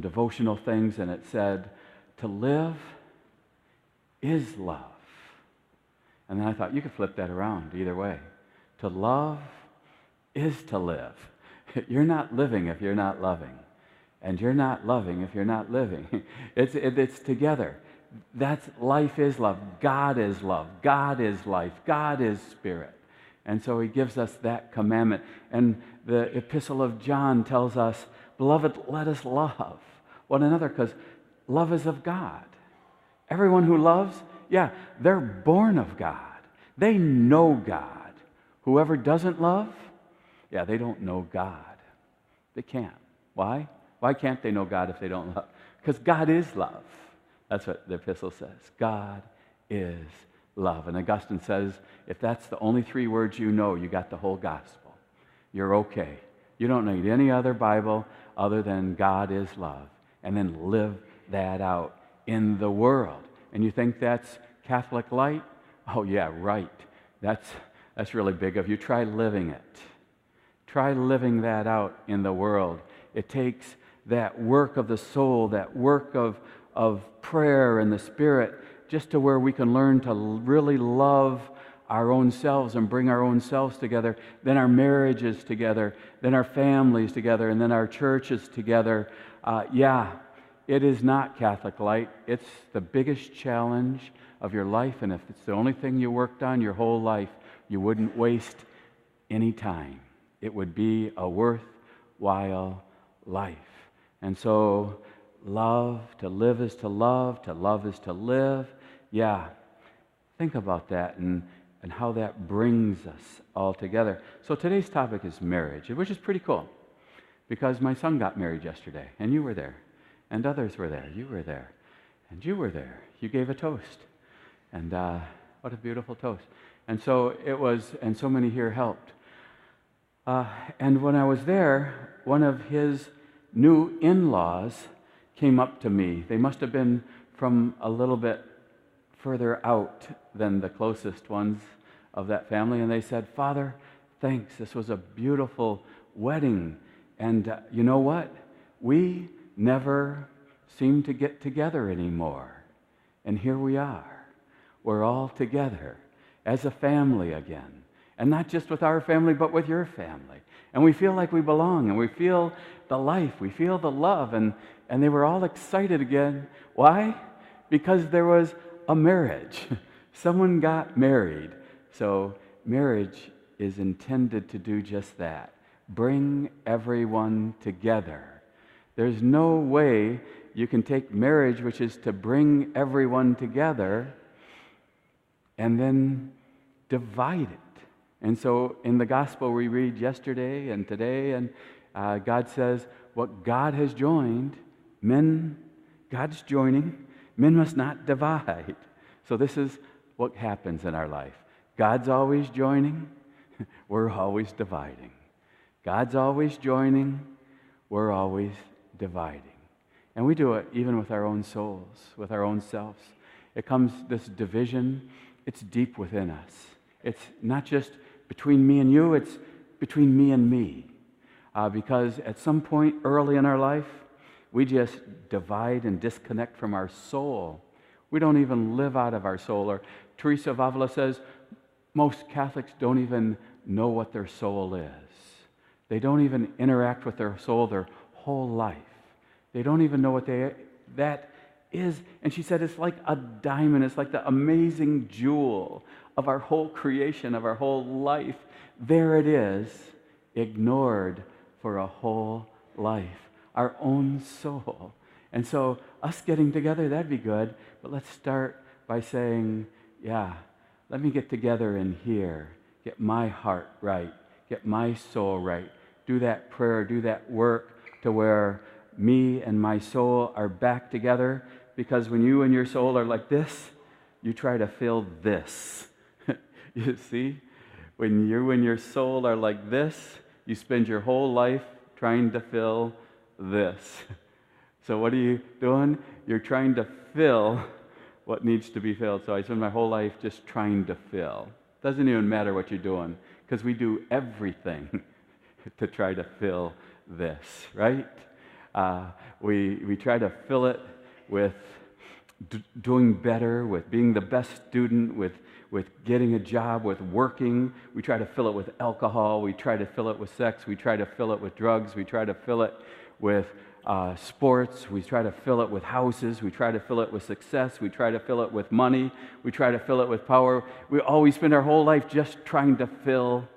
devotional things, and it said, to live is love. And then I thought, you could flip that around either way. To love is to live. You're not living if you're not loving. And you're not loving if you're not living. It's together. That's life is love. God is love. God is life. God is spirit. And so he gives us that commandment. And the Epistle of John tells us, beloved, let us love one another, because love is of God. Everyone who loves, they're born of God. They know God. Whoever doesn't love, they don't know God. They can't. Why? Why can't they know God if they don't love? Because God is love. That's what the epistle says. God is love. And Augustine says, if that's the only 3 words you know, you got the whole gospel. You're okay. You don't need any other Bible other than God is love. And then live that out in the world. And you think that's Catholic light? Oh yeah, right. That's really big of you. Try living it. Try living that out in the world. It takes that work of the soul, that work of prayer and the Spirit, just to where we can learn to really love our own selves and bring our own selves together, then our marriages together, then our families together, and then our churches together. It is not Catholic light. It's the biggest challenge of your life, and if it's the only thing you worked on your whole life, you wouldn't waste any time. It would be a worthwhile life. And so, to live is to love is to live. Think about that and how that brings us all together. So today's topic is marriage, which is pretty cool, because my son got married yesterday, and you were there, and others were there. You were there, and you were there. You gave a toast, and what a beautiful toast. And so it was, and so many here helped. And when I was there, one of his new in-laws came up to me. They must have been from a little bit further out than the closest ones of that family, and they said, Father, thanks. This was a beautiful wedding. And you know what? We never seem to get together anymore. And here we are. We're all together as a family again. And not just with our family, but with your family. And we feel like we belong, and we feel the life, we feel the love, and they were all excited again. Why? Because there was a marriage. Someone got married. So marriage is intended to do just that. Bring everyone together. There's no way you can take marriage, which is to bring everyone together, and then divide it. And so in the gospel we read yesterday and today, and God says, what God has joined, God's joining, men must not divide. So this is what happens in our life. God's always joining, we're always dividing. God's always joining, we're always dividing. And we do it even with our own souls, with our own selves. It comes, this division, it's deep within us. It's not just between me and you, it's between me and me. Because at some point early in our life, we just divide and disconnect from our soul. We don't even live out of our soul. Or Teresa of Avila says, most Catholics don't even know what their soul is. They don't even interact with their soul their whole life. They don't even know what that is. And she said, it's like a diamond. It's like the amazing jewel of our whole creation, of our whole life. There it is, ignored for a whole life. Our own soul. And so us getting together, that'd be good. But let's start by saying, let me get together in here. Get my heart right. Get my soul right. Do that prayer, do that work to where me and my soul are back together. Because when you and your soul are like this, you try to fill this. You see? When you and your soul are like this, you spend your whole life trying to fill this. So what are you doing? You're trying to fill what needs to be filled. So I spend my whole life just trying to fill. Doesn't even matter what you're doing, because we do everything to try to fill this, right? We try to fill it with doing better, with being the best student, with getting a job, with working. We try to fill it with alcohol. We try to fill it with sex. We try to fill it with drugs. We try to fill it with sports. We try to fill it with houses. We try to fill it with success. We try to fill it with money. We try to fill it with power. We always spend our whole life just trying to fill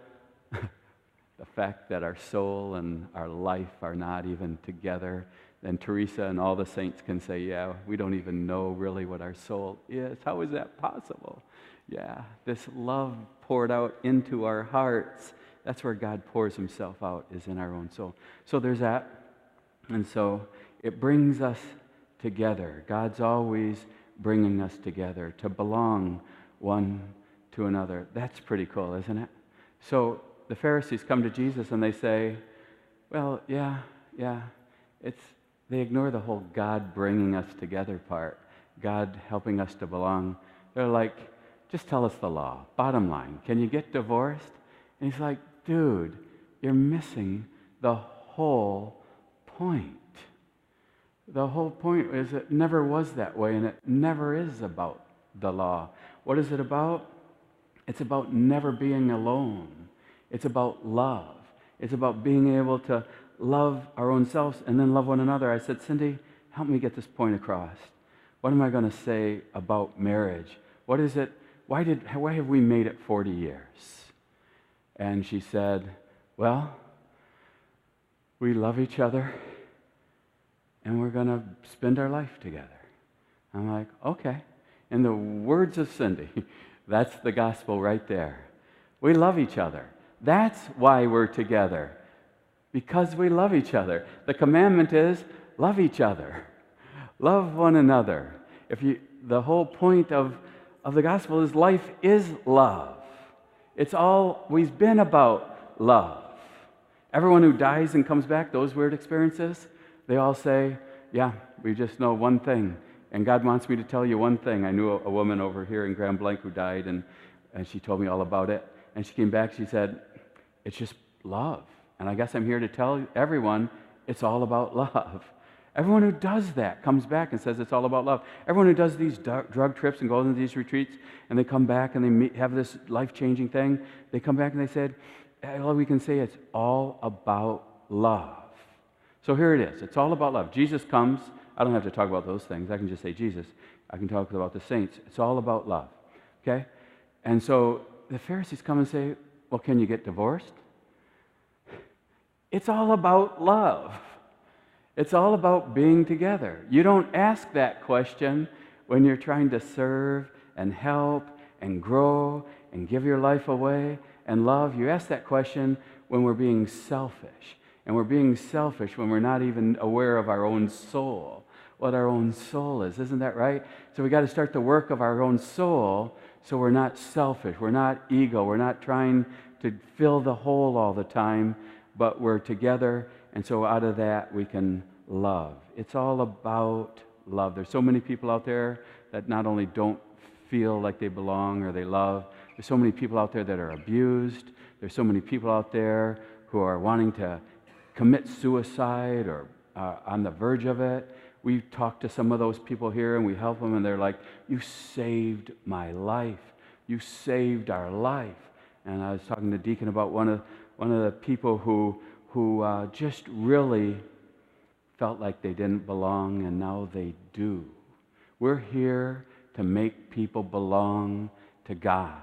the fact that our soul and our life are not even together. Then Teresa and all the saints can say, yeah, we don't even know really what our soul is. How is that possible? Yeah, this love poured out into our hearts. That's where God pours himself out, is in our own soul. So there's that. And so it brings us together. God's always bringing us together to belong one to another. That's pretty cool, isn't it? So the Pharisees come to Jesus and they say, well, yeah, they ignore the whole God bringing us together part, God helping us to belong. They're like, just tell us the law. Bottom line, can you get divorced? And he's like, dude, you're missing the whole point. The whole point is it never was that way, and it never is about the law. What is it about? It's about never being alone. It's about love. It's about being able to love our own selves and then love one another. I said, Cindy, help me get this point across. What am I going to say about marriage? What is it? Why have we made it 40 years? And she said, well, we love each other and we're going to spend our life together. I'm like, okay. In the words of Cindy, that's the gospel right there. We love each other. That's why we're together. Because we love each other. The commandment is love each other. Love one another. The whole point of the gospel is life is love. It's always been about love. Everyone who dies and comes back, those weird experiences, they all say, yeah, we just know one thing. And God wants me to tell you one thing. I knew a woman over here in Grand Blanc who died, and she told me all about it. And she came back, she said, it's just love. And I guess I'm here to tell everyone it's all about love. Everyone who does that comes back and says it's all about love. Everyone who does these drug trips and goes into these retreats and they come back and they have this life-changing thing, they come back and they said, all we can say it's all about love. So here it is. It's all about love. Jesus comes. I don't have to talk about those things. I can just say Jesus. I can talk about the saints. It's all about love. Okay? And so the Pharisees come and say, well, can you get divorced? It's all about love. It's all about being together. You don't ask that question when you're trying to serve and help and grow and give your life away and love. You ask that question when we're being selfish. And we're being selfish when we're not even aware of our own soul, what our own soul is. Isn't that right? So we got to start the work of our own soul so we're not selfish. We're not ego. We're not trying to fill the hole all the time, but we're together, and so out of that we can love. It's all about love. There's so many people out there that not only don't feel like they belong or they love, there's so many people out there that are abused. There's so many people out there who are wanting to commit suicide or on the verge of it. We talk to some of those people here and we help them, and they're like, you saved my life. You saved our life. And I was talking to Deacon about one of the people who just really felt like they didn't belong, and now they do. We're here to make people belong to God,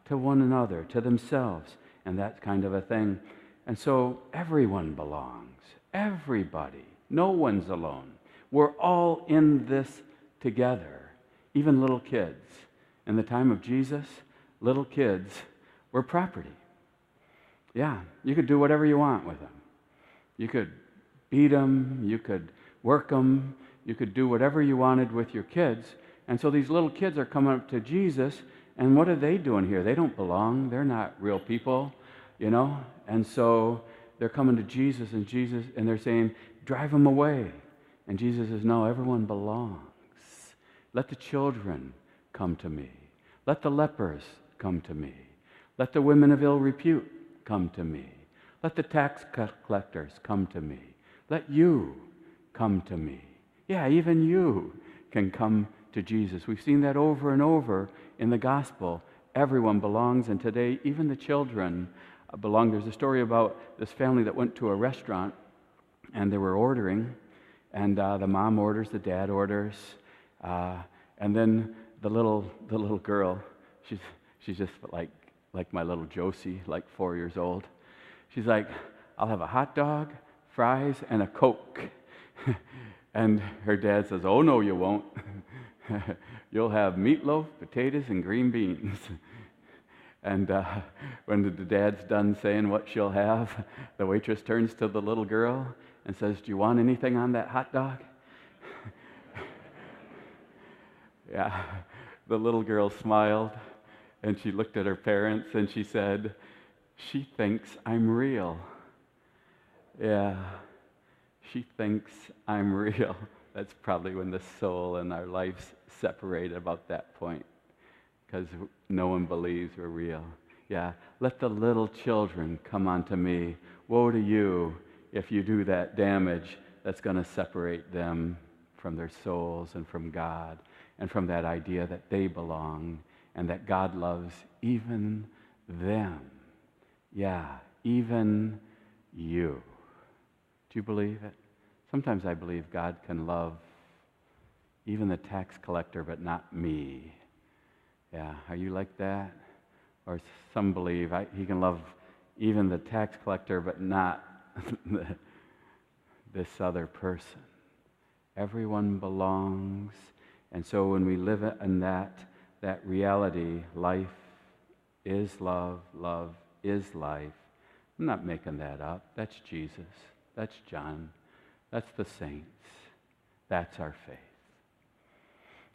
to one another, to themselves, and that kind of a thing. And so everyone belongs. Everybody. No one's alone. We're all in this together. Even little kids. In the time of Jesus, little kids were property. Yeah, you could do whatever you want with them. You could beat them, you could work them, you could do whatever you wanted with your kids. And so these little kids are coming up to Jesus, and what are they doing here? They don't belong. They're not real people, you know? And so they're coming to Jesus, and they're saying, drive them away. And Jesus says, no, everyone belongs. Let the children come to me. Let the lepers come to me. Let the women of ill repute come to me. Let the tax collectors come to me. Let you come to me. Yeah, even you can come to Jesus. We've seen that over and over in the gospel. Everyone belongs, and today even the children belong. There's a story about this family that went to a restaurant, and they were ordering, and the mom orders, the dad orders, and then the little girl, she's just like my little Josie, like 4 years old. She's like, I'll have a hot dog, fries, and a Coke. And her dad says, oh, no, you won't. You'll have meatloaf, potatoes, and green beans. And when the dad's done saying what she'll have, the waitress turns to the little girl and says, do you want anything on that hot dog? Yeah, the little girl smiled, and she looked at her parents, and she said, she thinks I'm real. Yeah, she thinks I'm real. That's probably when the soul and our lives separate about that point, because no one believes we're real. Yeah, let the little children come unto me. Woe to you if you do that damage that's going to separate them from their souls and from God and from that idea that they belong and that God loves even them. Yeah, even you. Do you believe it? Sometimes I believe God can love even the tax collector, but not me. Yeah, are you like that? Or some believe he can love even the tax collector, but not this other person. Everyone belongs. And so when we live in that reality, life is love, love is life. I'm not making that up. That's Jesus. That's John. That's the saints. That's our faith.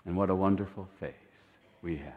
And what a wonderful faith we have.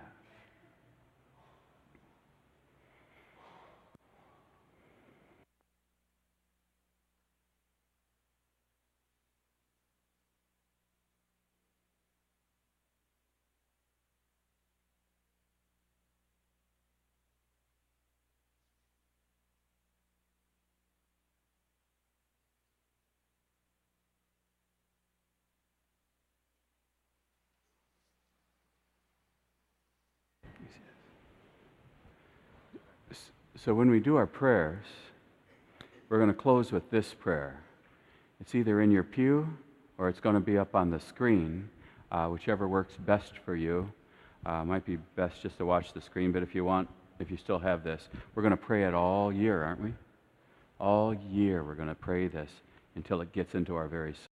So when we do our prayers, we're going to close with this prayer. It's either in your pew or it's going to be up on the screen, whichever works best for you. Might be best just to watch the screen, but if you still have this, we're going to pray it all year, aren't we? All year we're going to pray this until it gets into our very soul.